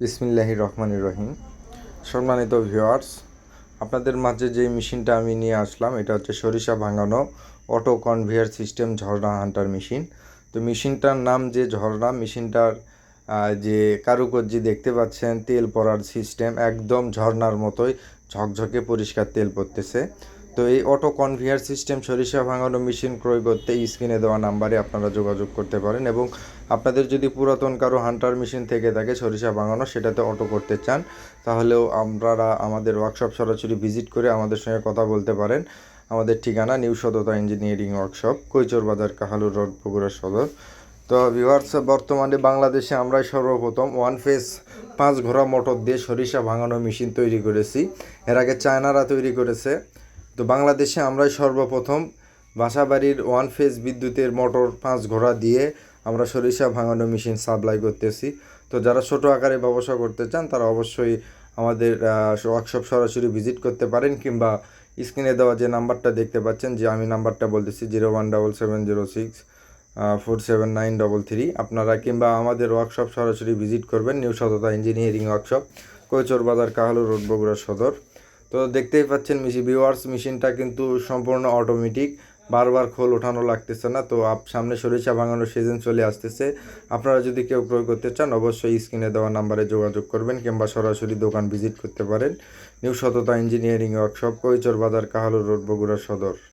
বিসমিল্লাহির রহমানির রহিম। সম্মানিত ভিউয়ার্স, আপনাদের মাঝে যে মেশিনটা আমি নিয়ে আসলাম এটা হচ্ছে সরিষা ভাঙানো অটো কনভেয়ার সিস্টেম ঝর্ণা হান্টার মেশিন। তো মেশিনটার নাম যে ঝর্ণা, মেশিনটার যে কারুকার্য দেখতে পাচ্ছেন, তেল পড়ার সিস্টেম একদম ঝর্ণার মতোই ঝকঝকে পরিষ্কার তেল পড়তেছে। তো এই অটো কনভেয়ার সিস্টেম সরিষা ভাঙানো মেশিন ক্রয় করতে স্ক্রিনে দেওয়া নাম্বারে আপনারা যোগাযোগ করতে পারেন, এবং আপনাদের যদি পুরাতন কারো হান্টার মেশিন থেকে থাকে সরিষা ভাঙানো, সেটাতে অটো করতে চান, তাহলেও আপনারা আমাদের ওয়ার্কশপ সরাসরি ভিজিট করে আমাদের সঙ্গে কথা বলতে পারেন। আমাদের ঠিকানা নিউ সততা ইঞ্জিনিয়ারিং ওয়ার্কশপ, কৈচর বাজার, কাহালুর রোড, বগুড়া সদর। তো ভিউয়ার্স, বর্তমানে বাংলাদেশে আমরাই সর্বপ্রথম ওয়ান ফেজ 5 ঘোড়া মোটর দিয়ে সরিষা ভাঙানো মেশিন তৈরি করেছি। এর আগে চায়নারা তৈরি করেছে, তো বাংলাদেশে আমরাই সর্বপ্রথম বাসাবাড়ির ওয়ান ফেজ বিদ্যুতের মোটর 5 ঘোড়া দিয়ে আমরা সরিষা ভাঙানো মেশিন সাপ্লাই করতেছি। তো যারা ছোটো আকারে ব্যবসা করতে চান তারা অবশ্যই আমাদের ওয়ার্কশপ সরাসরি ভিজিট করতে পারেন, কিংবা স্ক্রিনে দেওয়া যে নাম্বারটা দেখতে পাচ্ছেন, যে আমি নাম্বারটা বলতেছি 017706479333, আপনারা কিংবা আমাদের ওয়ার্কশপ সরাসরি ভিজিট করবেন। নিউ সততা ইঞ্জিনিয়ারিং ওয়ার্কশপ, কৈচর বাজার, কাহালু রোড, বগুড়া সদর। তো দেখতেই পাচ্ছেন ভিউয়ার্স, মেশিনটা কিন্তু সম্পূর্ণ অটোমেটিক, বারবার খোল ওঠানো লাগতেছে না। তো সামনে সরিষা ভাঙানোর সিজন চলে আসতেছে, আপনারা যদি কেউ ক্রয় করতে চান অবশ্যই স্ক্রিনে দেওয়া নাম্বারে যোগাযোগ করবেন, কিংবা সরাসরি দোকান ভিজিট করতে পারেন। নিউ সততা ইঞ্জিনিয়ারিং ওয়ার্কশপ, কৈচর বাজার, কাহালুর রোড, বগুড়া সদর।